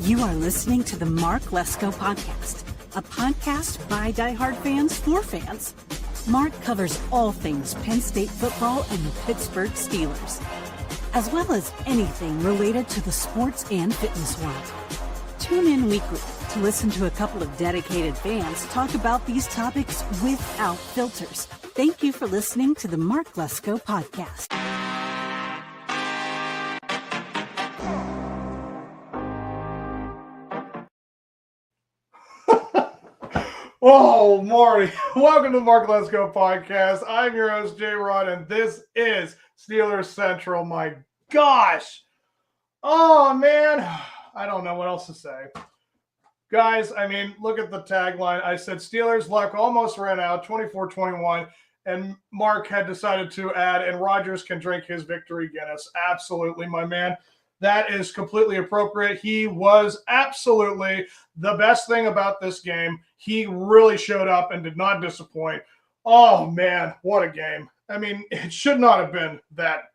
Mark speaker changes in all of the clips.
Speaker 1: You are listening to the Mark Lesko Podcast, a podcast by diehard fans for fans. Mark covers all things Penn State football and the Pittsburgh Steelers, as well as anything related to the sports and fitness world. Tune in weekly to listen to a couple of dedicated fans talk about these topics without filters. Thank you for listening to the Mark Lesko Podcast.
Speaker 2: Oh, Marty. Welcome to the Mark Lesko Podcast. I'm your host, J-Rod, and this is Steelers Central. My gosh. Oh, man. I don't know what else to say. Guys, I mean, look at the tagline. I said Steelers luck almost ran out, 24-21, and Mark had decided to add, and Rodgers can drink his victory Guinness. Absolutely, my man. That is completely appropriate. He was absolutely the best thing about this game. He really showed up and did not disappoint. Oh, man, what a game. I mean, it should not have been that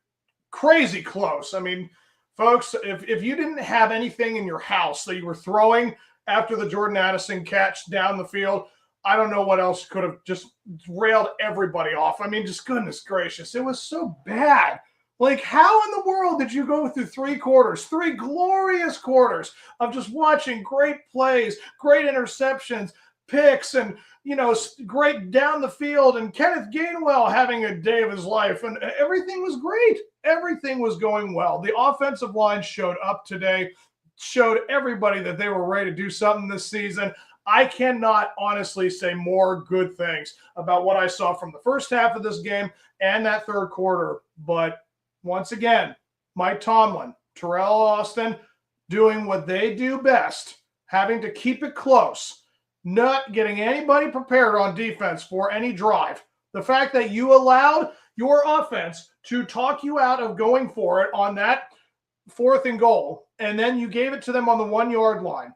Speaker 2: crazy close. I mean, folks, if you didn't have anything in your house that you were throwing after the Jordan Addison catch down the field, I don't know what else could have just railed everybody off. I mean, just goodness gracious. It was so bad. Like, how in the world did you go through three glorious quarters of just watching great plays, great interceptions, picks, and, you know, great down the field, and Kenneth Gainwell having a day of his life, and everything was great. Everything was going well. The offensive line showed up today, showed everybody that they were ready to do something this season. I cannot honestly say more good things about what I saw from the first half of this game and that third quarter, but once again, Mike Tomlin, Terrell Austin doing what they do best, having to keep it close, not getting anybody prepared on defense for any drive. The fact that you allowed your offense to talk you out of going for it on that 4th and goal, and then you gave it to them on the 1-yard line,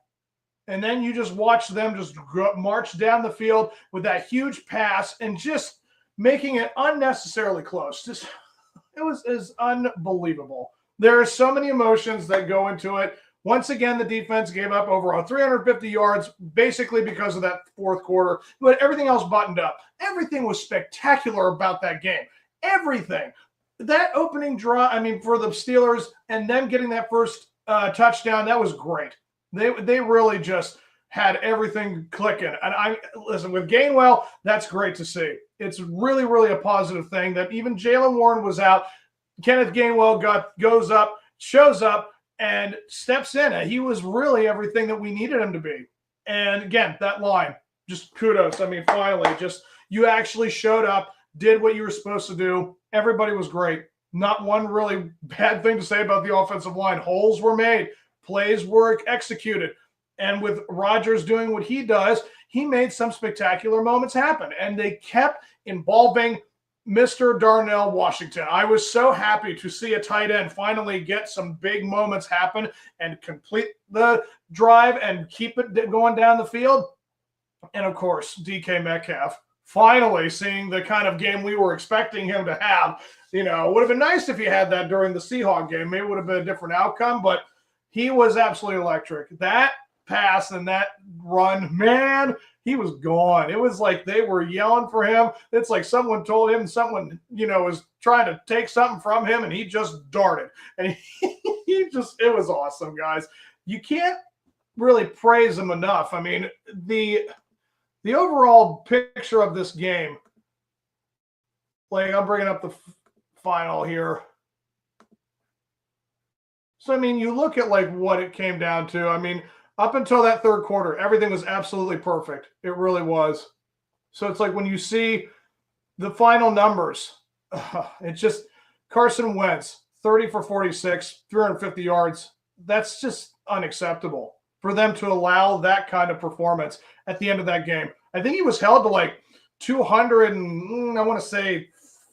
Speaker 2: and then you just watched them just march down the field with that huge pass and just making it unnecessarily close. It was unbelievable. There are so many emotions that go into it. Once again, the defense gave up over 350 yards, basically because of that fourth quarter, but everything else buttoned up. Everything was spectacular about that game. Everything. That opening drive, I mean, for the Steelers and them getting that first touchdown, that was great. They really just had everything clicking. And listen, with Gainwell, that's great to see. It's really, really a positive thing that even Jaylen Warren was out. Kenneth Gainwell shows up, and steps in. And he was really everything that we needed him to be. And again, that line, just kudos. I mean, finally, just you actually showed up, did what you were supposed to do. Everybody was great. Not one really bad thing to say about the offensive line. Holes were made. Plays were executed. And with Rodgers doing what he does, he made some spectacular moments happen. And they kept involving Mr. Darnell Washington. I was so happy to see a tight end finally get some big moments happen and complete the drive and keep it going down the field. And, of course, DK Metcalf finally seeing the kind of game we were expecting him to have. You know, it would have been nice if he had that during the Seahawks game. Maybe it would have been a different outcome, but he was absolutely electric. That pass and that run, man, he was gone. It was like they were yelling for him. It's like someone told him someone, you know, was trying to take something from him, and he just darted. And it was awesome, guys. You can't really praise him enough. I mean, the overall picture of this game, like I'm bringing up the final here. So, I mean, you look at like what it came down to. I mean, up until that third quarter, everything was absolutely perfect. It really was. So it's like when you see the final numbers, it's just Carson Wentz, 30 for 46, 350 yards. That's just unacceptable for them to allow that kind of performance at the end of that game. I think he was held to like 200 and I want to say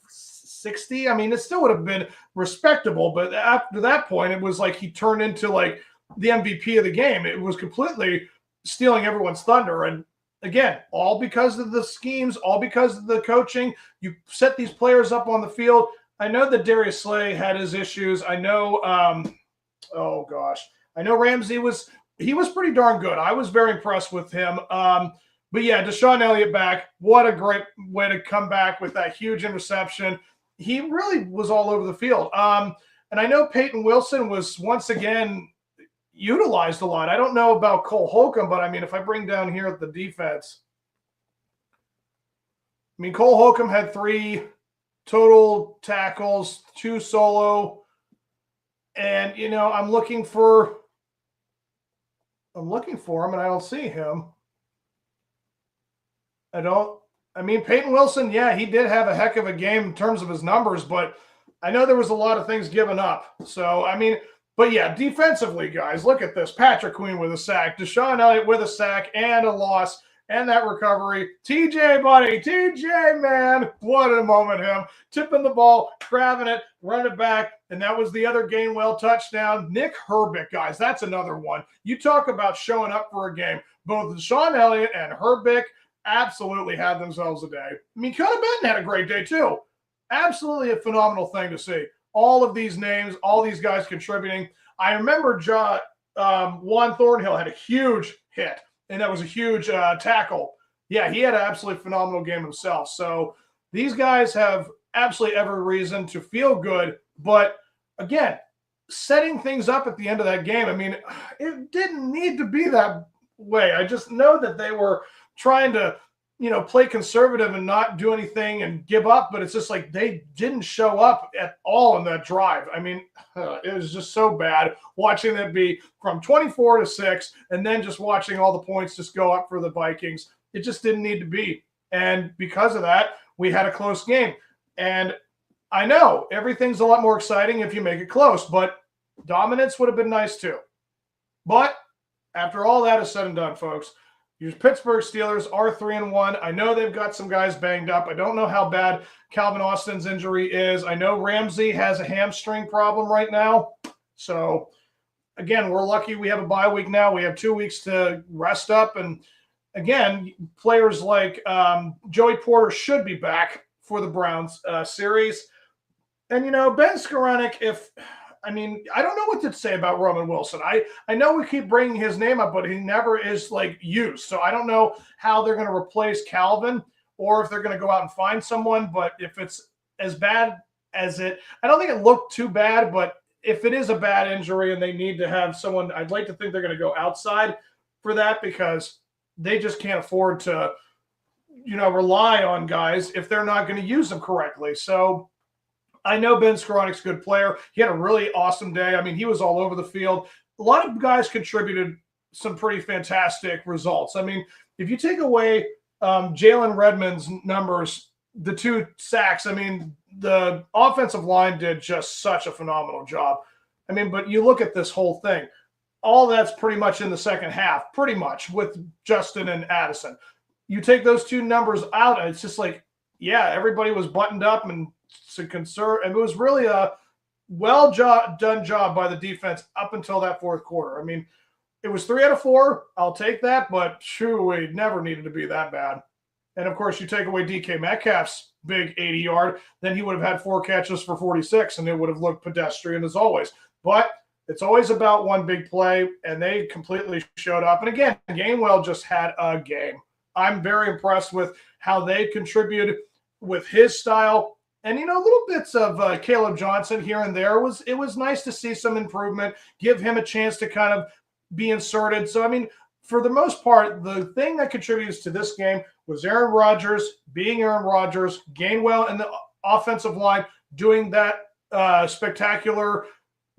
Speaker 2: 60. I mean, it still would have been respectable, but after that point, it was like he turned into like the MVP of the game. It was completely stealing everyone's thunder. And again, all because of the schemes, all because of the coaching. You set these players up on the field. I know that Darius Slay had his issues. I know, I know Ramsey was he was pretty darn good. I was very impressed with him. But yeah, Deshaun Elliott back. What a great way to come back with that huge interception. He really was all over the field. And I know Peyton Wilson was once again utilized a lot. I don't know about Cole Holcomb, but I mean, if I bring down here at the defense, I mean, Cole Holcomb had 3 total tackles, 2 solo. And, you know, I'm looking for him and I don't see him. Peyton Wilson, yeah, he did have a heck of a game in terms of his numbers, but I know there was a lot of things given up. So, I mean, but yeah, defensively, guys, look at this. Patrick Queen with a sack, Deshaun Elliott with a sack and a loss, and that recovery. TJ, buddy, TJ, man, what a moment, him. Tipping the ball, grabbing it, running it back, and that was the other Gainwell touchdown. Nick Herbig, guys, that's another one. You talk about showing up for a game. Both Deshaun Elliott and Herbig absolutely had themselves a day. I mean, Connor Benton had a great day too. Absolutely a phenomenal thing to see. All of these names, all these guys contributing. I remember Juan Thornhill had a huge hit, and that was a huge tackle. Yeah, he had an absolutely phenomenal game himself. So these guys have absolutely every reason to feel good. But again, setting things up at the end of that game, I mean, it didn't need to be that way. I just know that they were trying to, you know, play conservative and not do anything and give up, but it's just like they didn't show up at all in that drive. I mean, it was just so bad watching it be from 24-6 and then just watching all the points just go up for the Vikings. It just didn't need to be. And because of that, we had a close game. And I know everything's a lot more exciting if you make it close, but dominance would have been nice too. But after all that is said and done, folks, your Pittsburgh Steelers are 3-1. I know they've got some guys banged up. I don't know how bad Calvin Austin's injury is. I know Ramsey has a hamstring problem right now. So, again, we're lucky we have a bye week now. We have 2 weeks to rest up. And, again, players like Joey Porter should be back for the Browns series. And, you know, Ben Skoranek, I don't know what to say about Roman Wilson. I know we keep bringing his name up, but he never is, used. So I don't know how they're going to replace Calvin or if they're going to go out and find someone. But if it's as bad as I don't think it looked too bad, but if it is a bad injury and they need to have someone, I'd like to think they're going to go outside for that because they just can't afford to, rely on guys if they're not going to use them correctly. So I know Ben Skoranek's a good player. He had a really awesome day. I mean, he was all over the field. A lot of guys contributed some pretty fantastic results. I mean, if you take away Jalen Redmond's numbers, the 2 sacks, I mean, the offensive line did just such a phenomenal job. I mean, but you look at this whole thing, all that's pretty much in the second half, pretty much with Justin and Addison. You take those 2 numbers out, and it's just like, yeah, everybody was buttoned up and to conserve. And it was really a done job by the defense up until that fourth quarter. I mean, it was 3 out of 4. I'll take that, but it never needed to be that bad. And of course, you take away DK Metcalf's big 80-yard, then he would have had 4 catches for 46, and it would have looked pedestrian as always. But it's always about one big play, and they completely showed up. And again, Gainwell just had a game. I'm very impressed with how they contributed with his style. And, little bits of Caleb Johnson here and there. It was nice to see some improvement, give him a chance to kind of be inserted. So, I mean, for the most part, the thing that contributes to this game was Aaron Rodgers being Aaron Rodgers, Gainwell and the offensive line doing that spectacular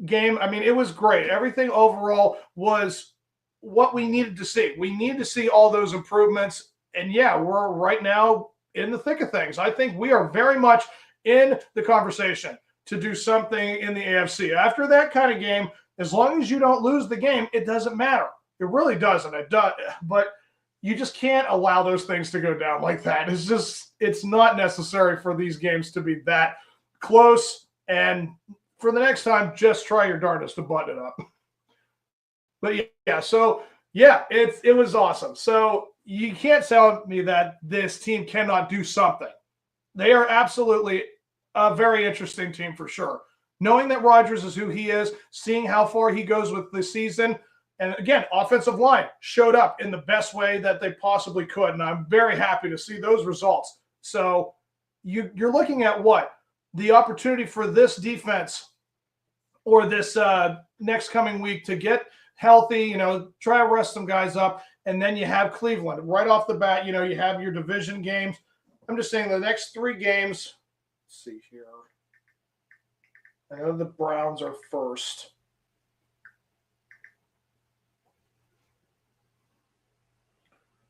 Speaker 2: game. I mean, it was great. Everything overall was what we needed to see. We need to see all those improvements. And, yeah, we're right now in the thick of things. I think we are very much in the conversation to do something in the AFC. After that kind of game, as long as you don't lose the game, it doesn't matter. It really doesn't. It does, but you just can't allow those things to go down like that. It's not necessary for these games to be that close. And for the next time, just try your darndest to button it up. But yeah, so yeah, it was awesome. So you can't tell me that this team cannot do something. They are absolutely a very interesting team for sure. Knowing that Rodgers is who he is, seeing how far he goes with the season, And again, offensive line showed up in the best way that they possibly could. And I'm very happy to see those results. So you're looking at what? The opportunity for this defense or this next coming week to get healthy, try to rest some guys up. And then you have Cleveland right off the bat. You have your division games. I'm just saying the next 3 games. Let's see here. I know the Browns are first.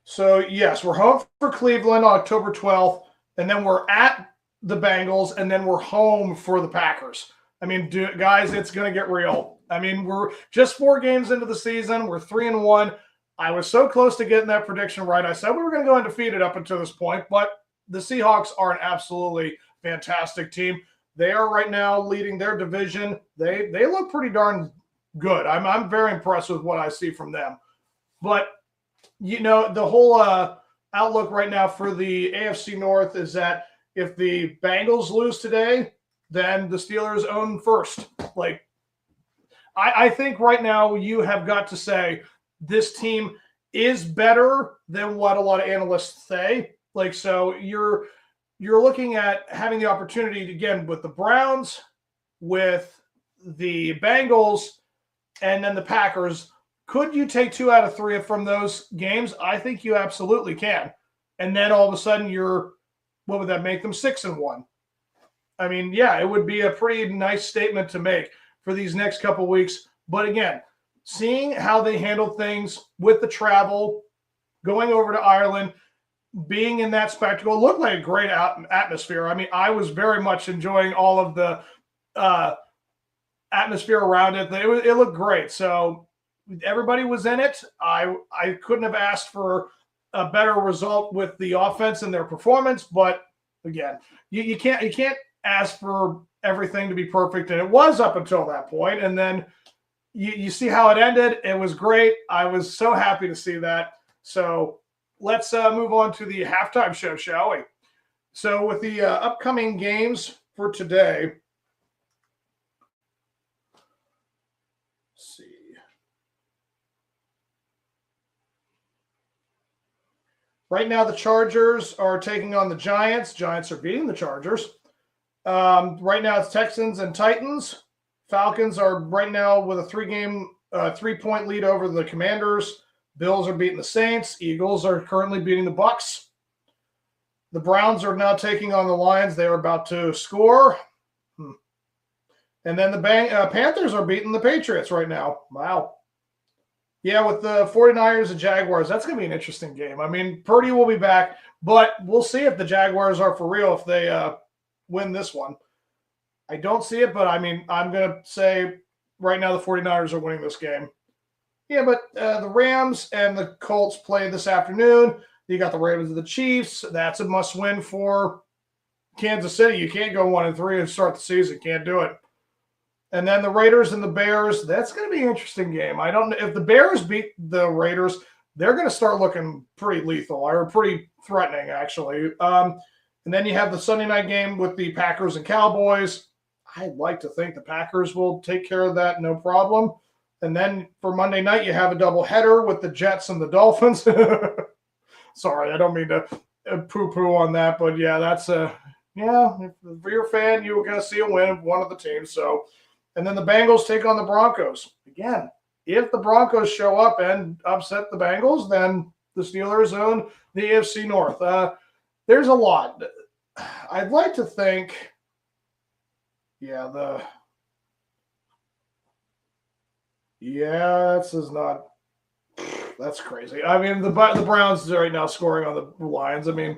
Speaker 2: So, yes, we're home for Cleveland on October 12th, and then we're at the Bengals, and then we're home for the Packers. I mean, guys, it's going to get real. I mean, we're just 4 games into the season. We're 3-1. I was so close to getting that prediction right. I said we were going to go undefeated up until this point, but the Seahawks are an absolutely fantastic team. They are right now leading their division. They look pretty darn good. I'm very impressed with what I see from them. But the whole outlook right now for the AFC North is that if the Bengals lose today, then the Steelers own first. Like, I think right now you have got to say this team is better than what a lot of analysts say. Like, so you're looking at having the opportunity to, again, with the Browns, with the Bengals, and then the Packers. Could you take 2 out of 3 from those games? I think you absolutely can. And then all of a sudden what would that make them, 6-1? I mean, yeah, it would be a pretty nice statement to make for these next couple of weeks. But again, seeing how they handle things with the travel, going over to Ireland, being in that spectacle, it looked like a great atmosphere. I mean, I was very much enjoying all of the atmosphere around it. It looked great. So everybody was in it. I couldn't have asked for a better result with the offense and their performance. But again, you can't ask for everything to be perfect, and it was up until that point. And then you see how it ended. It was great. I was so happy to see that. So let's move on to the halftime show, shall we? So with the upcoming games for today, let's see. Right now, the Chargers are taking on the Giants. Giants are beating the Chargers. Right now, it's Texans and Titans. Falcons are right now with a 3-point lead over the Commanders. Bills are beating the Saints. Eagles are currently beating the Bucks. The Browns are now taking on the Lions. They are about to score. And then the Panthers are beating the Patriots right now. Wow. Yeah, with the 49ers and Jaguars, that's going to be an interesting game. I mean, Purdy will be back, but we'll see if the Jaguars are for real if they win this one. I don't see it, but I mean, I'm going to say right now the 49ers are winning this game. Yeah, but the Rams and the Colts play this afternoon. You got the Ravens and the Chiefs. That's a must-win for Kansas City. You can't go 1-3 and start the season. Can't do it. And then the Raiders and the Bears, that's going to be an interesting game. I don't know if the Bears beat the Raiders, they're going to start looking pretty lethal or pretty threatening, actually. And then you have the Sunday night game with the Packers and Cowboys. I'd like to think the Packers will take care of that, no problem. And then for Monday night, you have a doubleheader with the Jets and the Dolphins. Sorry, I don't mean to poo-poo on that, but yeah, that's if you're a fan, you're going to see a win of one of the teams. So. And then the Bengals take on the Broncos. Again, if the Broncos show up and upset the Bengals, then the Steelers own the AFC North. There's a lot. I'd like to think, this is not – that's crazy. I mean, the Browns are right now scoring on the Lions. I mean,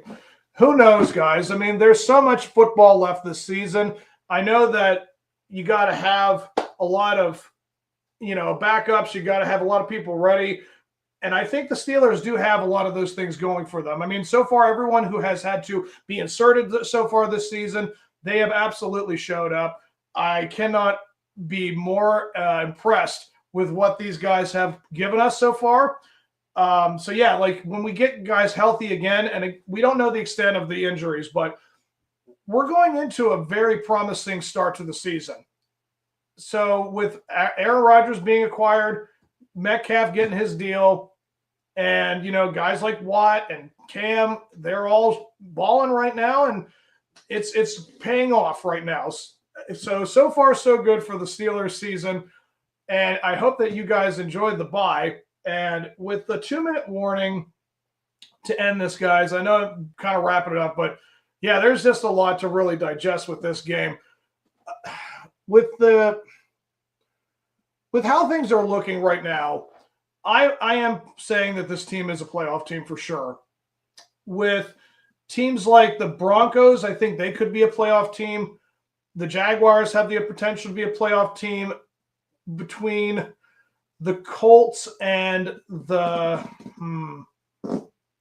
Speaker 2: who knows, guys? I mean, there's so much football left this season. I know that you got to have a lot of, backups. You got to have a lot of people ready. And I think the Steelers do have a lot of those things going for them. I mean, so far, everyone who has had to be inserted so far this season, they have absolutely showed up. I cannot be more impressed with what these guys have given us so far. Like when we get guys healthy again, and we don't know the extent of the injuries, but we're going into a very promising start to the season. So with Aaron Rodgers being acquired, Metcalf getting his deal, and, guys like Watt and Cam, they're all balling right now, and it's paying off right now. So far, so good for the Steelers season, and I hope that you guys enjoyed the bye. And with the 2-minute warning to end this, guys, I know I'm kind of wrapping it up, but yeah, there's just a lot to really digest with this game. With how things are looking right now, I am saying that this team is a playoff team for sure. With teams like the Broncos, I think they could be a playoff team. The Jaguars have the potential to be a playoff team. Between the Colts and the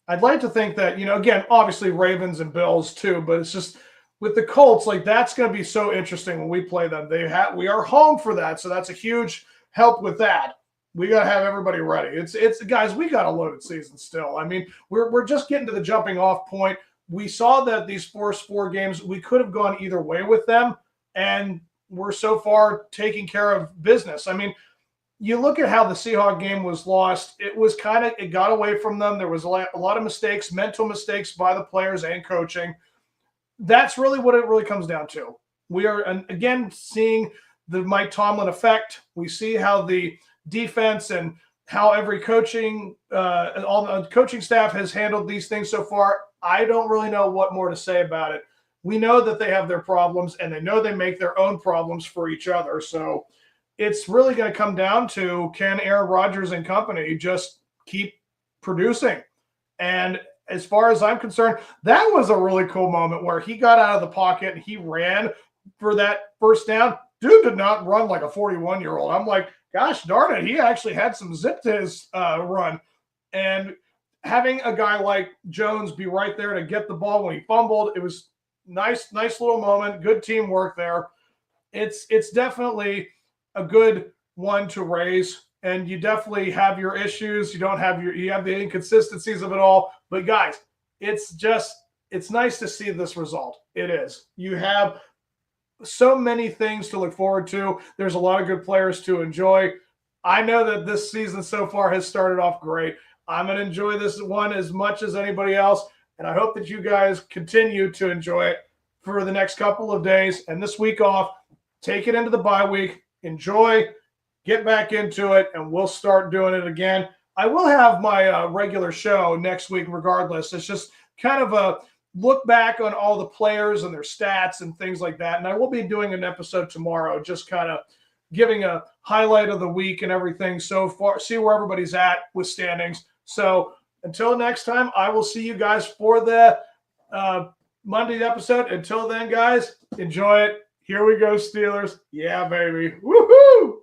Speaker 2: I'd like to think that, again, obviously Ravens and Bills too, but it's just with the Colts, like, that's going to be so interesting when we play them. We are home for that, so that's a huge help with that. We got to have everybody ready. It's guys, we got a loaded season still. I mean, we're just getting to the jumping off point. We saw that these first 4 games, we could have gone either way with them, and we're so far taking care of business. I mean, you look at how the Seahawks game was lost. It got away from them. There was a lot of mistakes, mental mistakes by the players and coaching. That's really what it really comes down to. We are, again, seeing the Mike Tomlin effect. We see how the defense and how every coaching, all the coaching staff has handled these things so far. I don't really know what more to say about it. We know that they have their problems, and they know they make their own problems for each other. So it's really going to come down to, can Aaron Rodgers and company just keep producing? And as far as I'm concerned, that was a really cool moment where he got out of the pocket and he ran for that first down. Dude did not run like a 41-year-old. I'm like, gosh darn it, he actually had some zip to his run. And having a guy like Jones be right there to get the ball when he fumbled, it was nice little moment. Good teamwork there. It's definitely a good one to raise, and you definitely have your issues. You have the inconsistencies of it all. But guys, it's nice to see this result. It is. You have so many things to look forward to. There's a lot of good players to enjoy. I know that this season so far has started off great. I'm going to enjoy this one as much as anybody else, and I hope that you guys continue to enjoy it for the next couple of days and this week off. Take it into the bye week. Enjoy. Get back into it, and we'll start doing it again. I will have my regular show next week regardless. It's just kind of a look back on all the players and their stats and things like that. And I will be doing an episode tomorrow, just kind of giving a highlight of the week and everything so far, see where everybody's at with standings. So until next time, I will see you guys for the Monday episode. Until then, guys, enjoy it. Here we go, Steelers. Yeah, baby. Woohoo!